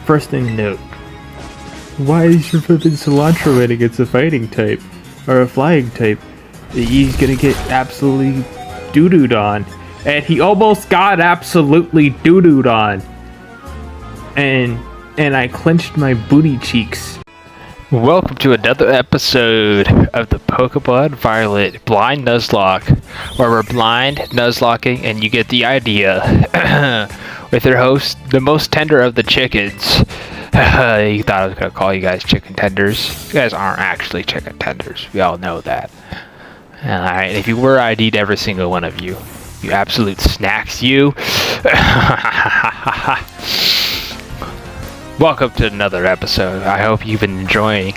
First thing to note, why is your flipping cilantro rating against a fighting type? Or a flying type? He's gonna get absolutely doo-dooed on. And he almost got absolutely doo-dooed on. And I clenched my booty cheeks. Welcome to another episode of the Pokemon Violet Blind Nuzlock, where we're blind Nuzlocking and you get the idea. With your host, the most tender of the chickens. You thought I was going to call you guys chicken tenders. You guys aren't actually chicken tenders. We all know that. Alright, if you were, I'd eat every single one of you. You absolute snacks, you. Welcome to another episode. I hope you've been enjoying.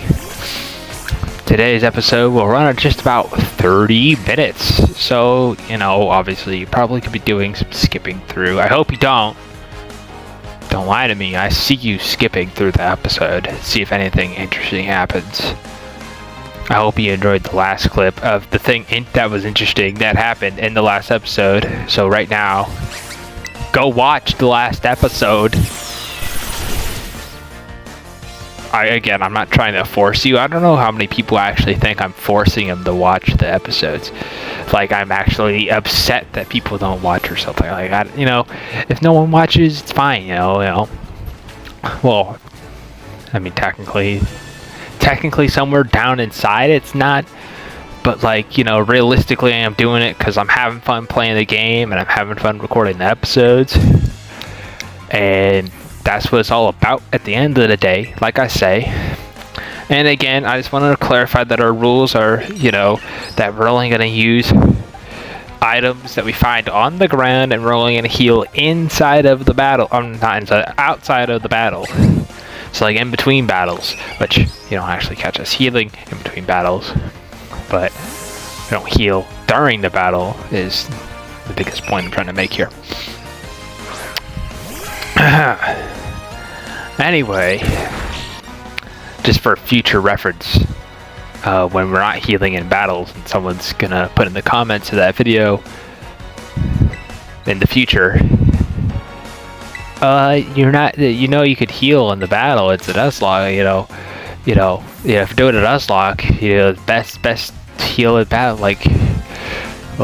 Today's episode will run at just about 30 minutes. So, obviously you probably could be doing some skipping through. I hope you don't. Don't lie to me. I see you skipping through the episode. See if anything interesting happens. I hope you enjoyed the last clip of the thing that was interesting that happened in the last episode. So right now, go watch the last episode. I'm not trying to force you. I don't know how many people actually think I'm forcing them to watch the episodes. Like I'm actually upset that people don't watch or something. Like if no one watches, it's fine. Well, I mean, technically, somewhere down inside, it's not. But realistically, I'm doing it because I'm having fun playing the game and I'm having fun recording the episodes. And that's what it's all about at the end of the day, like I say. And again, I just wanted to clarify that our rules are, that we're only going to use items that we find on the ground, and we're only going to heal inside of the battle. Not inside, outside of the battle. So like in between battles, which you don't actually catch us healing in between battles, but we don't heal during the battle is the biggest point I'm trying to make here. Anyway, just for future reference, when we're not healing in battles and someone's gonna put in the comments of that video in the future, you're not, you could heal in the battle. It's a Nuzlocke, if you're doing a Nuzlocke, best heal in battle,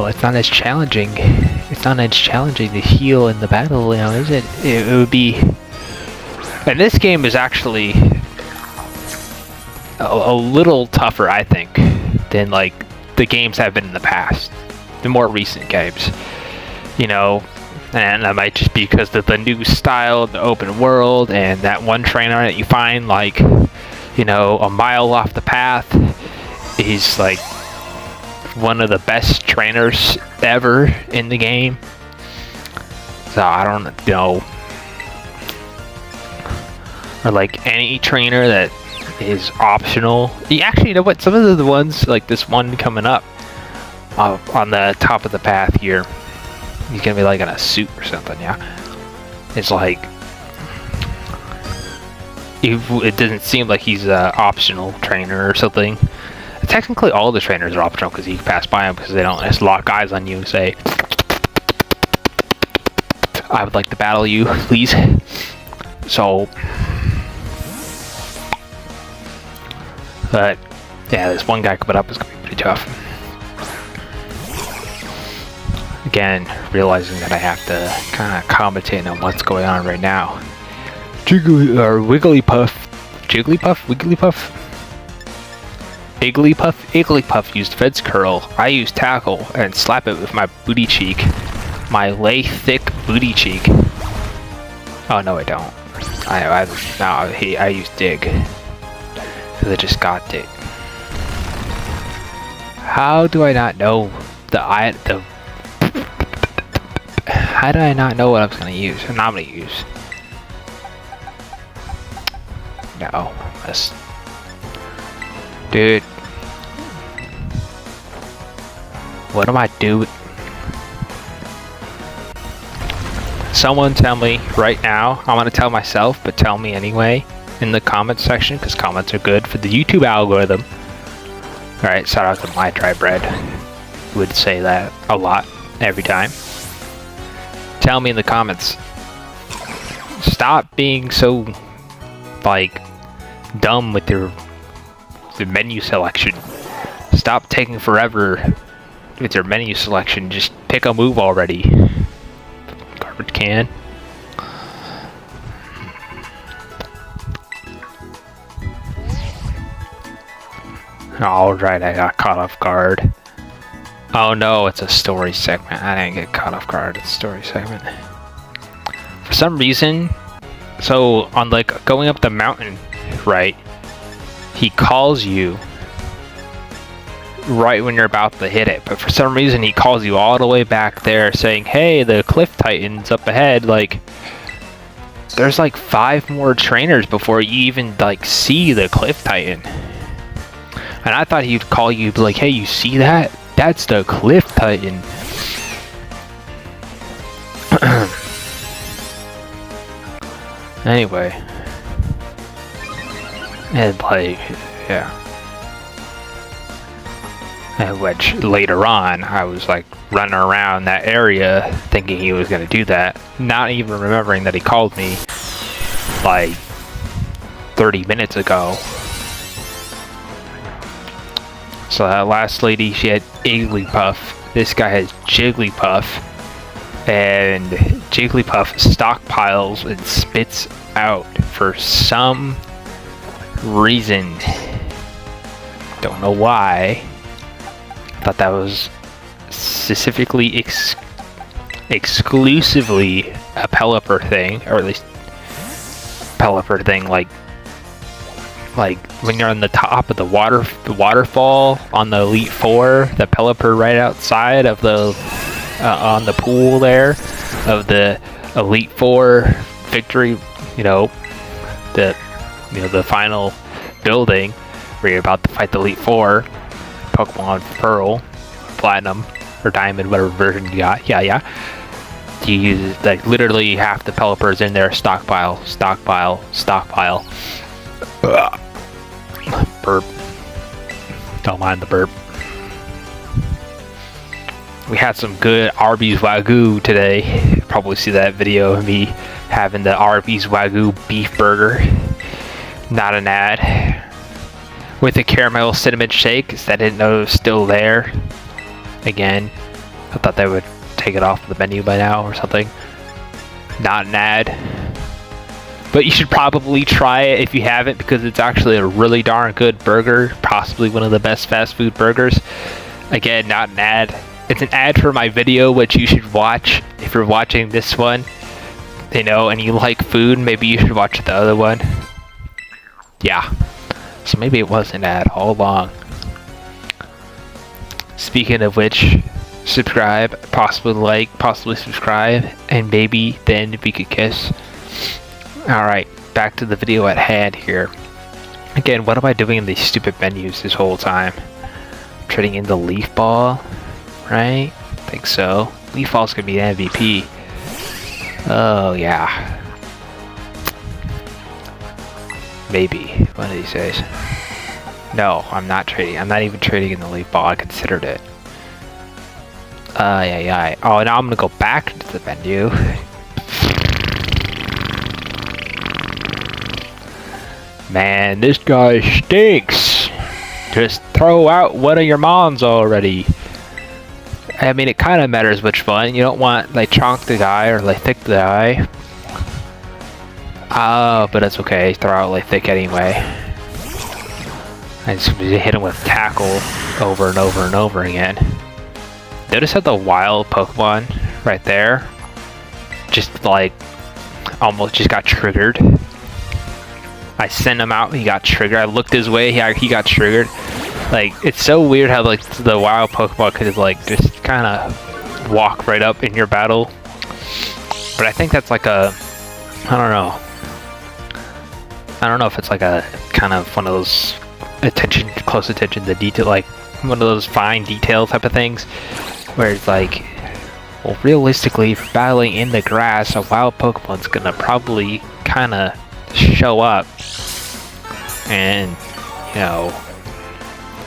it's not as challenging. It's not as challenging to heal in the battle, is it? It would be. And this game is actually a little tougher, I think, than the games have been in the past, the more recent games. And that might just be because of the new style, the open world, and that one trainer that you find a mile off the path is one of the best trainers ever in the game. So I don't know. Or any trainer that is optional. Actually, you know what? Some of the ones, this one coming up on the top of the path here, he's gonna be in a suit or something, yeah. It's it doesn't seem like he's an optional trainer or something. Technically, all the trainers are optional because you can pass by them because they don't just lock eyes on you and say, I would like to battle you, please. So, but yeah, this one guy coming up is going to be pretty tough. Again, realizing that I have to kind of commentate on what's going on right now. Wigglypuff. Igglypuff used Fence Curl. I use Tackle and slap it with my booty cheek. My lay thick booty cheek. Oh no, I don't. I use Dig. Because I just got Dig. How do I not know how do I not know what I was gonna use? I'm not gonna use. No, dude. What am I doing? Someone tell me right now. I'm gonna tell myself, but tell me anyway in the comments section, because comments are good for the YouTube algorithm. Alright, shout out to My Dry Bread. Would say that a lot every time. Tell me in the comments. Stop being so like dumb with the menu selection. Stop taking forever with your menu selection. Just pick a move already. Garbage can. Alright, I got caught off guard. Oh no, it's a story segment. I didn't get caught off guard. It's a story segment. For some reason, so on like going up the mountain, right? He calls you right when you're about to hit it, but for some reason he calls you all the way back there saying, hey, the cliff titan's up ahead. Like, there's like 5 more trainers before you even like see the cliff titan. And I thought he'd call you like, hey, you see that? That's the cliff titan. Anyway. And like, yeah. And which later on, I was like running around that area thinking he was going to do that. Not even remembering that he called me like 30 minutes ago. So that last lady, she had Igglypuff. This guy has Jigglypuff. And Jigglypuff stockpiles and spits out for some reason. Don't know why. Thought that was specifically exclusively a Pelipper thing, or at least Pelipper thing, like when you're on the top of the waterfall on the Elite Four, the Pelipper right outside of the on the pool there of the Elite Four victory, the final building where you're about to fight the Elite Four, Pokemon Pearl, Platinum, or Diamond, whatever version you got. Yeah. You use like literally half the Pelippers in there. Stockpile. Burp. Don't mind the burp. We had some good Arby's Wagyu today. Probably see that video of me having the Arby's Wagyu beef burger. Not an ad. With a caramel cinnamon shake, because I didn't know it was still there. Again, I thought they would take it off the menu by now or something. Not an ad. But you should probably try it if you haven't, because it's actually a really darn good burger. Possibly one of the best fast food burgers. Again, not an ad. It's an ad for my video, which you should watch if you're watching this one. And you like food, maybe you should watch the other one. Yeah. So maybe it was an ad all along. Speaking of which, subscribe, possibly like, possibly subscribe, and maybe then we could kiss. Alright, back to the video at hand here. Again, what am I doing in these stupid menus this whole time? Trading in the Leaf Ball, right? I think so. Leaf Ball's gonna be an MVP. Oh, yeah. Maybe, one of these days. No, I'm not trading. I'm not even trading in the Leaf Ball. I considered it. Yeah. Oh, now I'm gonna go back to the menu. Man, this guy stinks. Just throw out one of your mons already. I mean, it kind of matters which one. You don't want like Chonk the guy or like Thick the guy. Oh, but that's okay. Throw out like Thick anyway. I just hit him with Tackle over and over and over again. Notice how the wild Pokemon right there just like almost just got triggered. I sent him out, he got triggered. I looked his way, he got triggered. Like, it's so weird how like the wild Pokemon could like just kind of walk right up in your battle. But I think that's like a, I don't know if it's like a kind of one of those close attention to detail, like one of those fine detail type of things, where it's like, well, realistically, if you're battling in the grass, a wild Pokemon's gonna probably kind of show up, and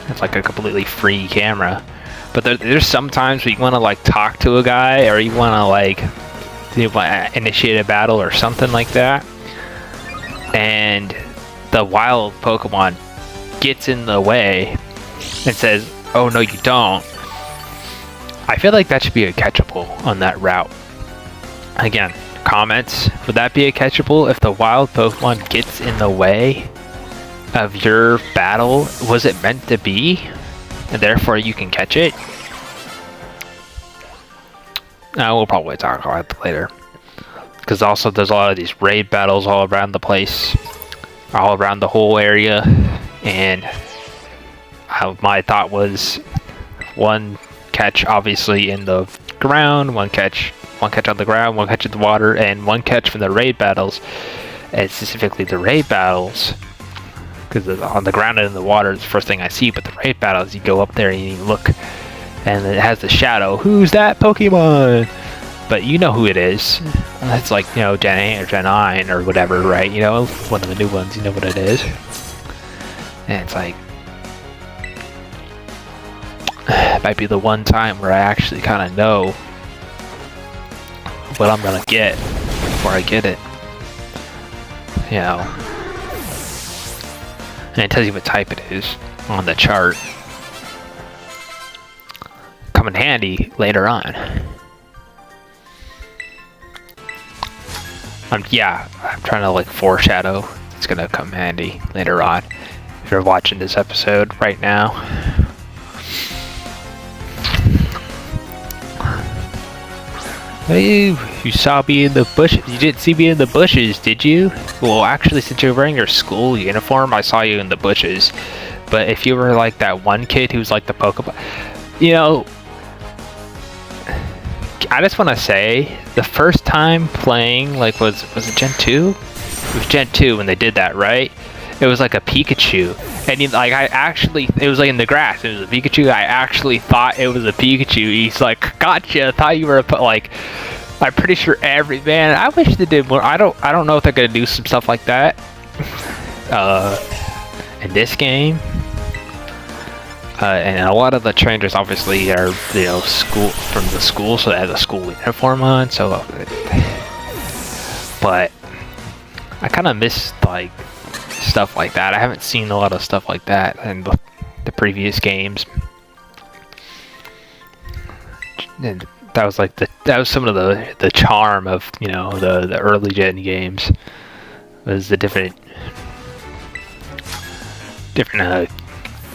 it's like a completely free camera. But there's sometimes where you want to like talk to a guy, or you want to like initiate a battle or something like that, and the wild Pokemon gets in the way and says, "Oh no, you don't." I feel like that should be a catchable on that route. Again, comments, would that be a catchable if the wild Pokemon gets in the way of your battle? Was it meant to be? And therefore you can catch it? We'll probably talk about it later. Because also there's a lot of these raid battles all around the place. All around the whole area. And my thought was one catch obviously in the ground, one catch on the ground, one catch in the water, and one catch from the raid battles. And specifically the raid battles, because on the ground and in the water is the first thing I see, but the raid battles, you go up there and you look and it has the shadow. Who's that Pokemon? But you know who it is. It's like, you know, Gen 8 or Gen 9 or whatever, right? You know, one of the new ones, you know what it is. And it's like, it might be the one time where I actually kind of know what I'm gonna get before I get it. You know. And it tells you what type it is on the chart. Come in handy later on. I'm trying to like foreshadow. It's gonna come handy later on. If you're watching this episode right now. Hey, you saw me in the bushes. You didn't see me in the bushes, did you? Well, actually, since you're wearing your school uniform, I saw you in the bushes. But if you were like that one kid who's like the Pokemon, you know, I just want to say the first time playing, like, was it Gen 2? It was Gen 2 when they did that, right? It was like a Pikachu, and it was like in the grass. It was a Pikachu. I actually thought it was a Pikachu. He's like, "Gotcha! I thought you were like." I'm pretty sure I wish they did more. I don't know if they're gonna do some stuff like that in this game. And a lot of the trainers obviously are, you know, from the school, so they have a school uniform on. So, but I kind of miss like stuff like that. I haven't seen a lot of stuff like that in the previous games. And that was like that was some of the charm of, you know, the early gen games, was the different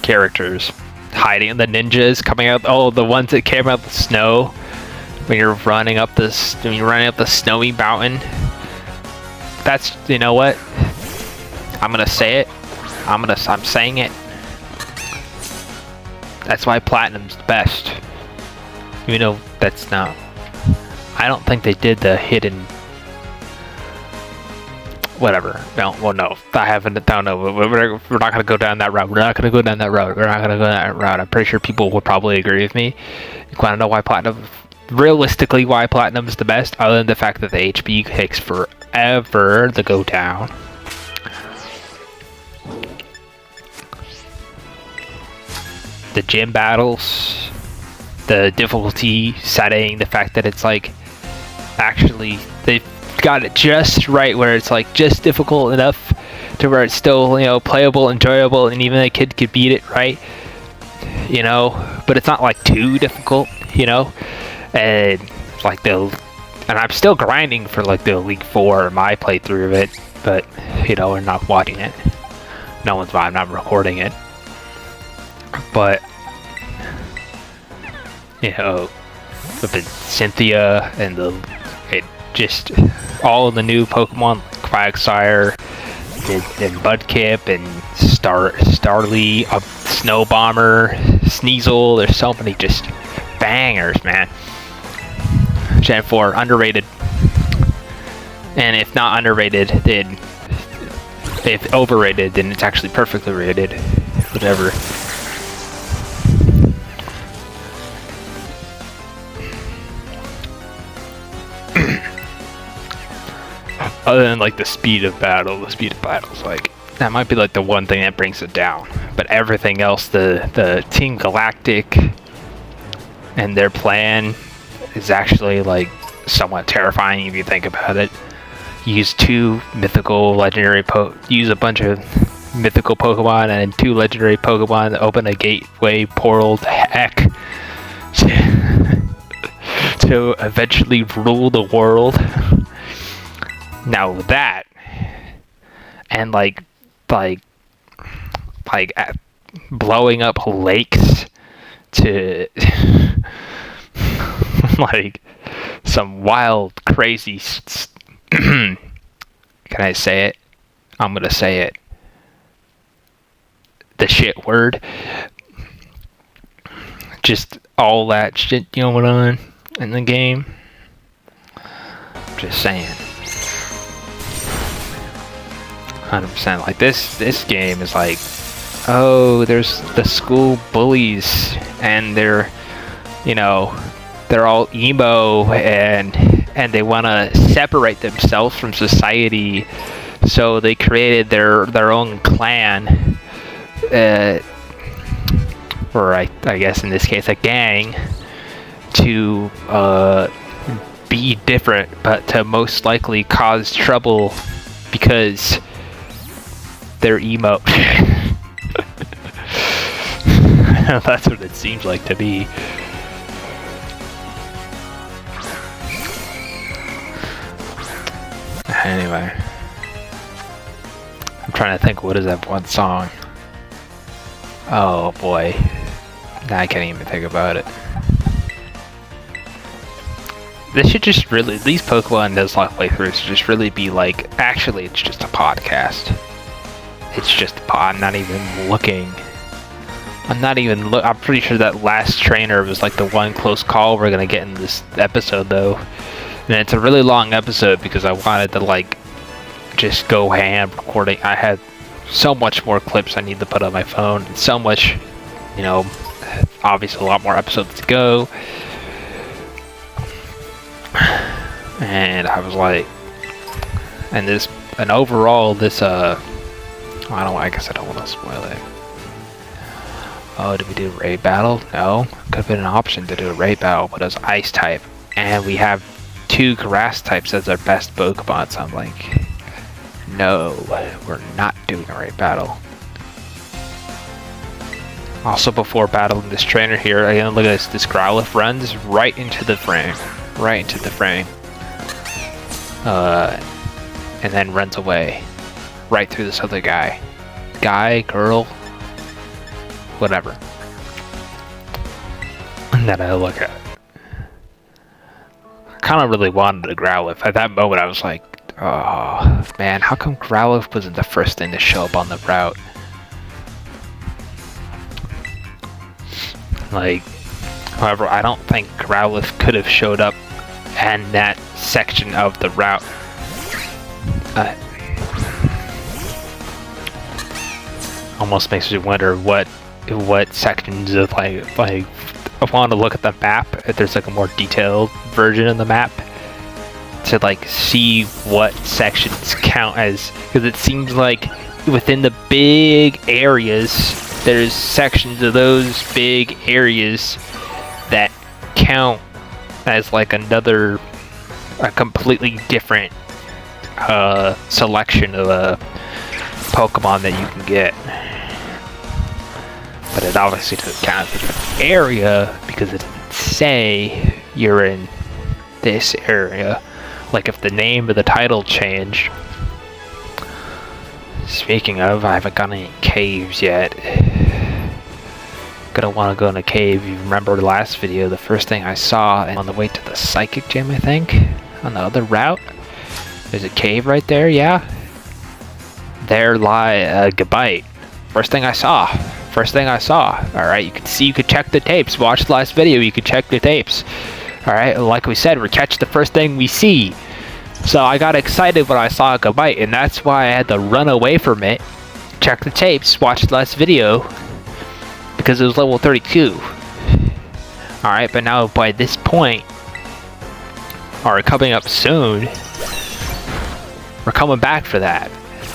characters hiding in the ninjas coming out. Oh, the ones that came out of the snow when you're running up the snowy mountain. That's, you know what? I'm gonna say it. I'm saying it. That's why Platinum's the best. You know, that's not. I don't think they did the hidden. Whatever. No, well, no. I don't know. We're not gonna go down that route. We're not gonna go down that route. I'm pretty sure people will probably agree with me. You wanna know why Platinum? Realistically, why Platinum is the best, other than the fact that the HP takes forever to go down. The gym battles, the difficulty setting, the fact that it's like actually they've got it just right where it's like just difficult enough to where it's still, you know, playable, enjoyable, and even a kid could beat it, right? You know, but it's not like too difficult, you know. And like and I'm still grinding for like the Elite 4, my playthrough of it, but you know, we're not watching it. No one's I'm not recording it. But you know, with the Cynthia and just all of the new Pokemon, like Quagsire and Mudkip and Starly, Snow Bomber, Sneasel. There's so many just bangers, man. Gen 4 underrated, and if not underrated, then if overrated, then it's actually perfectly rated. Whatever. Other than like the speed of battle's like that might be like the one thing that brings it down. But everything else, the Team Galactic and their plan is actually like somewhat terrifying if you think about it. use two mythical legendary use a bunch of mythical Pokemon and two legendary Pokemon to open a gateway portal to heck to eventually rule the world. Now that and like blowing up lakes to like some wild crazy can I say it? I'm gonna say it. The shit word. Just all that shit going on in the game. Just saying. 100%. Like this game is like, oh, there's the school bullies and they're all emo and they want to separate themselves from society, so they created their own clan, or I guess in this case a gang, to be different, but to most likely cause trouble because they're emo. That's what it seems like to me. Anyway, I'm trying to think, what is that one song? Oh boy, I can't even think about it. This should just really, these Pokemon Nuzlock playthroughs should just really be like, actually it's just a podcast. It's just a pod. I'm not even looking. I'm pretty sure that last trainer was like the one close call we're gonna get in this episode though. And it's a really long episode because I wanted to like just go ham recording. I had so much more clips I need to put on my phone, and so much, obviously a lot more episodes to go. And I was like, and overall this I guess I don't want to spoil it. Oh, did we do raid battle? No. Could have been an option to do a raid battle, but it was ice type. And we have two grass types as our best Pokemon, so I'm like, no, we're not doing a raid battle. Also, before battling this trainer here, again, look at this. This Growlithe runs right into the frame. Right into the frame. And then runs away. Right through this other guy. Girl, whatever. And then I look at it. I kind of really wanted a Growlithe. At that moment I was like, oh man, how come Growlithe wasn't the first thing to show up on the route? Like, however, I don't think Growlithe could have showed up in that section of the route. Almost makes me wonder what sections of like I want to look at the map if there's like a more detailed version of the map to like see what sections count as, because it seems like within the big areas there's sections of those big areas that count as like a completely different selection of a Pokemon that you can get. But it obviously doesn't count as a different area because it didn't say you're in this area. Like if the name of the title changed. Speaking of, I haven't gone any caves yet. Gonna want to go in a cave. You remember the last video, the first thing I saw on the way to the Psychic Gym, I think, on the other route. There's a cave right there, yeah. There lie a Gabite. First thing I saw. Alright, you could check the tapes. Watch the last video, you could check the tapes. Alright, like we said, we catch the first thing we see. So I got excited when I saw a Gabite, and that's why I had to run away from it. Check the tapes, watch the last video, because it was level 32. Alright, but now by this point, or coming up soon, we're coming back for that.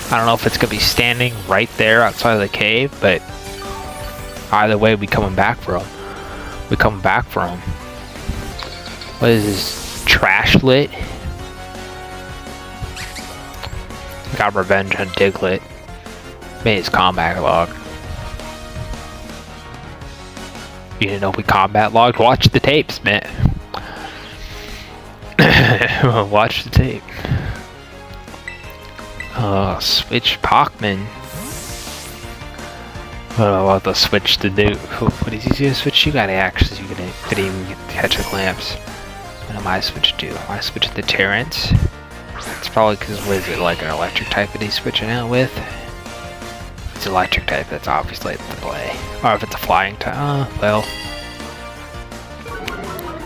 I don't know if it's going to be standing right there outside of the cave, but either way, we coming back for him. What is this? Trash lit? got revenge on Diglett. Made his combat log. You didn't know we combat logged? Watch the tapes, man. Watch the tape. Oh, switch Pockman. What about the switch to do? What is he gonna switch? You got axes. You didn't even get to catch a glimpse. What am I switch to? Am I switch to Terrence? It's probably because what is it, like an electric type that he's switching out with? It's electric type. That's obviously the play. Or if it's a flying type, well.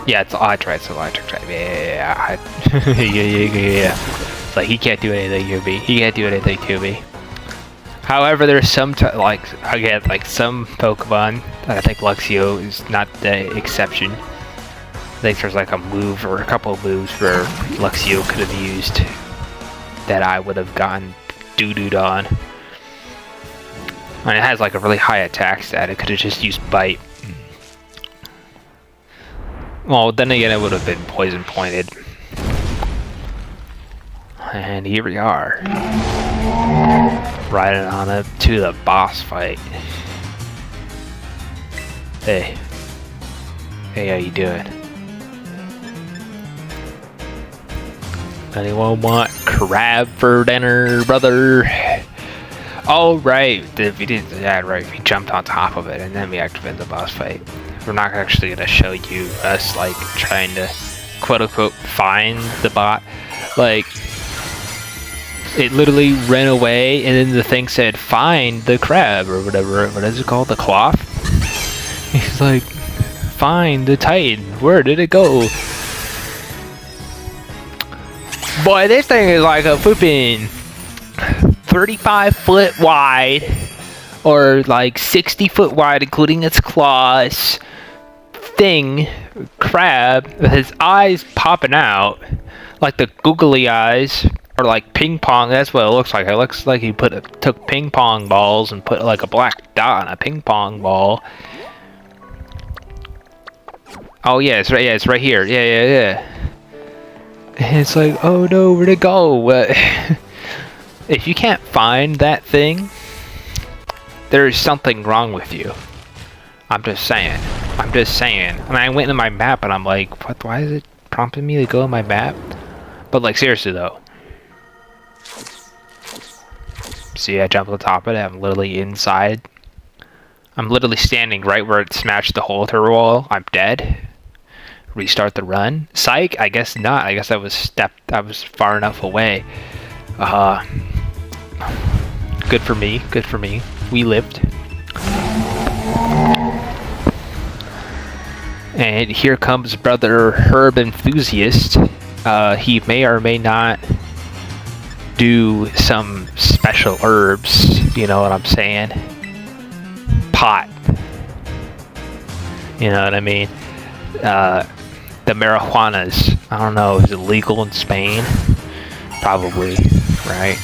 Yeah, it's right. It's electric type. Yeah. Yeah. It's like he can't do anything to me. He can't do anything to me. However, there's some some Pokemon that I think Luxio is not the exception. I think there's like a move or a couple of moves where Luxio could have used that I would have gotten doo-dooed on. And it has like a really high attack stat. It could have just used Bite. Well, then again, it would have been poison pointed. And here we are. Riding on up to the boss fight. Hey. Hey, how you doing? Anyone want crab for dinner, brother? Oh, right. If you did that, right. We jumped on top of it and then we activated the boss fight. We're not actually going to show you us, like, trying to, quote-unquote, find the bot. Like, it literally ran away, and then the thing said, find the crab, or whatever. What is it called? The cloth? He's like, find the Titan. Where did it go? Boy, this thing is like a flipping 35-foot wide, or like 60-foot wide, including its claws. Thing, crab, with his eyes popping out, like the googly eyes, or like ping pong. That's what it looks like. It looks like he took ping pong balls and put like a black dot on a ping pong ball. Oh yeah, it's right. Yeah, it's right here. Yeah. And it's like, oh no, where'd it go? If you can't find that thing, there's something wrong with you. I'm just saying. And I went into my map and I'm like, what? Why is it prompting me to go in my map? But like, seriously though. See, I jump on top of it. I'm literally inside. I'm literally standing right where it smashed the hole through the wall. I'm dead. Restart the run. Psych? I guess not. I guess I was far enough away. Good for me. We lived. And here comes brother Herb Enthusiast. He may or may not do some special herbs, you know what I'm saying? Pot. You know what I mean? The marijuanas. I don't know, is it legal in Spain? Probably, right?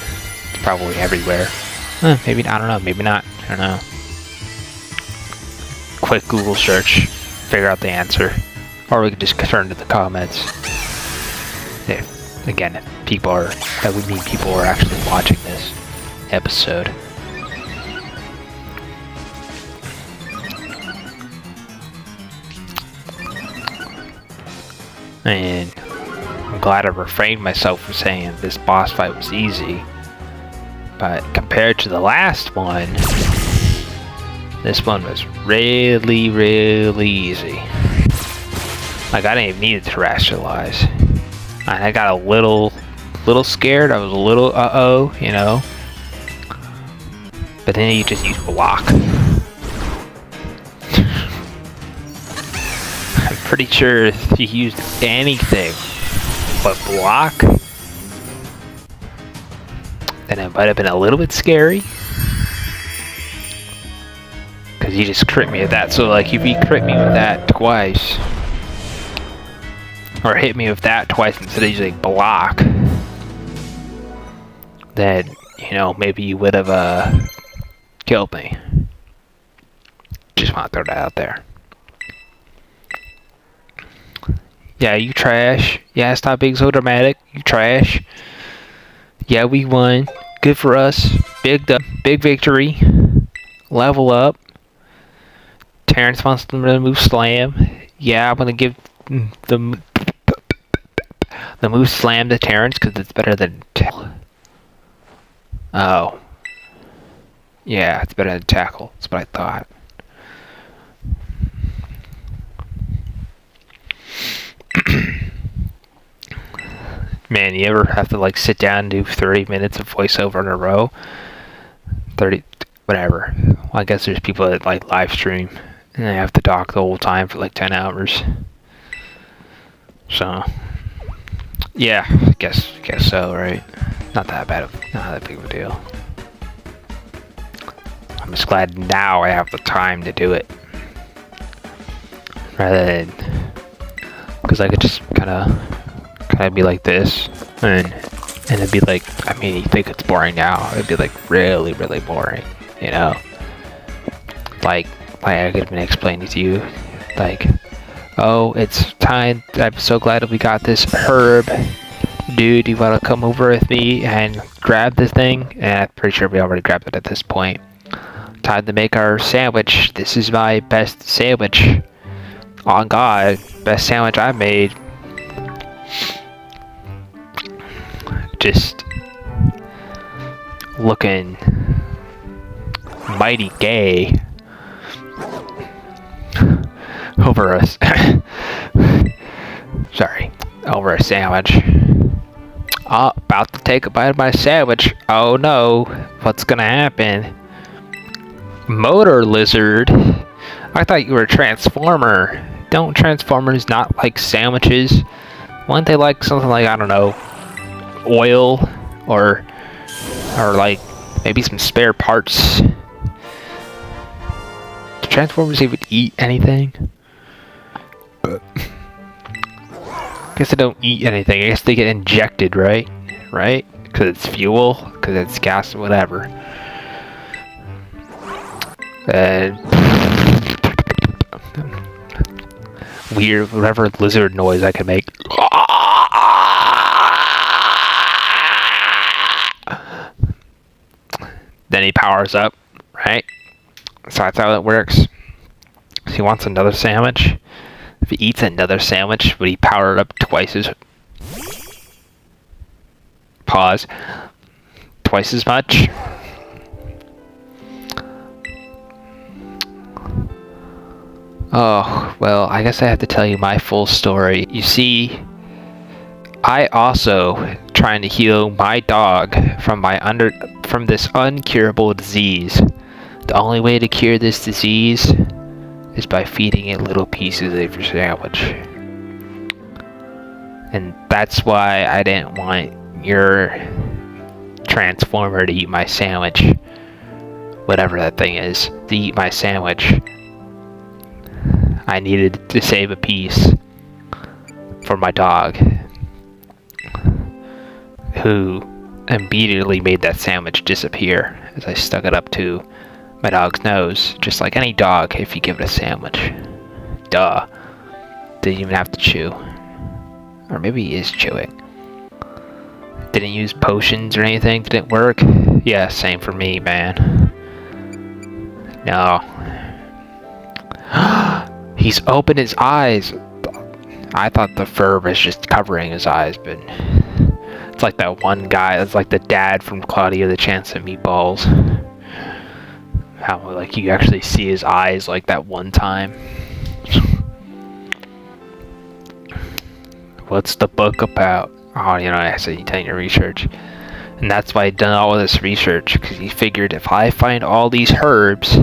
It's probably everywhere. Maybe, I don't know, maybe not. I don't know. Quick Google search. Figure out the answer, or we could just turn to the comments. Again, if people are, that would mean people are actually watching this episode. And I'm glad I refrained myself from saying this boss fight was easy, but compared to the last one, this one was really easy. Like, I didn't even need to terrestrialize. I got a little scared. I was a little you know. But then you just use block. I'm pretty sure if you used anything but block, then it might have been a little bit scary. Because you just crit me with that. So like if you crit me with that twice, or hit me with that twice instead of using block, then, you know, maybe you would have killed me. Just want to throw that out there. Yeah, you trash. Yeah, stop being so dramatic. You trash. Yeah, we won. good for us. Big victory. Level up. Terrence wants to remove Slam. Yeah, I'm gonna give the move Slam to Terrence because it's better than. Oh. Yeah, it's better than Tackle. That's what I thought. Man, you ever have to like sit down and do 30 minutes of voiceover in a row? 30, whatever. Well, I guess there's people that like live stream and they have to talk the whole time for like 10 hours. So, yeah, I guess so, right? Not that big of a deal. I'm just glad now I have the time to do it. Rather than, because I could just kind of be like this, and it'd be like, I mean, you think it's boring now, it'd be like really, really boring, you know? Like I could have been explaining to you, like, oh, it's time, I'm so glad we got this herb. Dude, you wanna come over with me and grab this thing? And I'm pretty sure we already grabbed it at this point. Time to make our sandwich. This is my best sandwich. On God, best sandwich I've made. Just looking mighty gay over a over a sandwich. Oh, about to take a bite of my sandwich. Oh no, what's gonna happen? Motor lizard? I thought you were a transformer. Don't transformers not like sandwiches? Wouldn't they like something like, I don't know, oil or like maybe some spare parts? Do transformers even eat anything? Guess they don't eat anything. I guess they get injected, right? Right? Because it's fuel, because it's gas, whatever. And weird, whatever lizard noise I can make. Then he powers up, right? So that's how it works. So he wants another sandwich. If he eats another sandwich, would he power it up twice as... Pause. Twice as much? Oh, well, I guess I have to tell you my full story. You see, I also trying to heal my dog from this uncurable disease. The only way to cure this disease is by feeding it little pieces of your sandwich. And that's why I didn't want your transformer to eat my sandwich. Whatever that thing is, to eat my sandwich. I needed to save a piece for my dog, who immediately made that sandwich disappear as I stuck it up to my dog's nose, just like any dog if you give it a sandwich. Duh. Didn't even have to chew. Or maybe he is chewing. Didn't use potions or anything, didn't work. Yeah, same for me, man. No. He's opened his eyes. I thought the fur was just covering his eyes, but it's like that one guy. It's like the dad from Claudia the Chance of Meatballs. How like you actually see his eyes like that one time. What's the book about? Oh, you know, I said you done your research. And that's why I done all of this research, because he figured if I find all these herbs,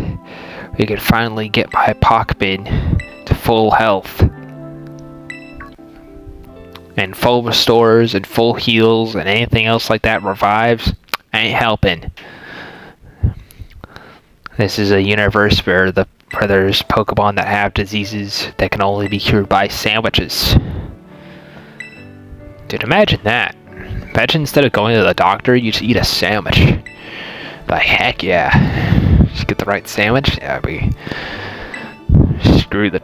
we could finally get my Pockman to full health. And full restores and full heals and anything else like that revives, ain't helping. This is a universe where there's Pokemon that have diseases that can only be cured by sandwiches. Dude, imagine that. Imagine instead of going to the doctor, you just eat a sandwich. But heck yeah. Just get the right sandwich. Yeah, we screw the...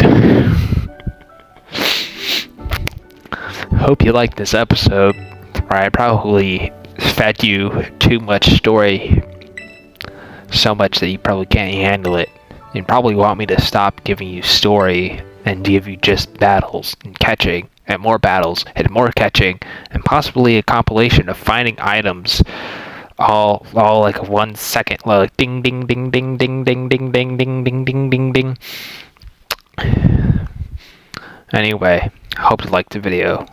Hope you liked this episode, where I probably fed you too much story, so much that you probably can't handle it. You probably want me to stop giving you story and give you just battles and catching and more battles and more catching and possibly a compilation of finding items all like 1 second, like ding ding ding ding ding ding ding ding ding ding ding ding ding. Anyway, hope you liked the video.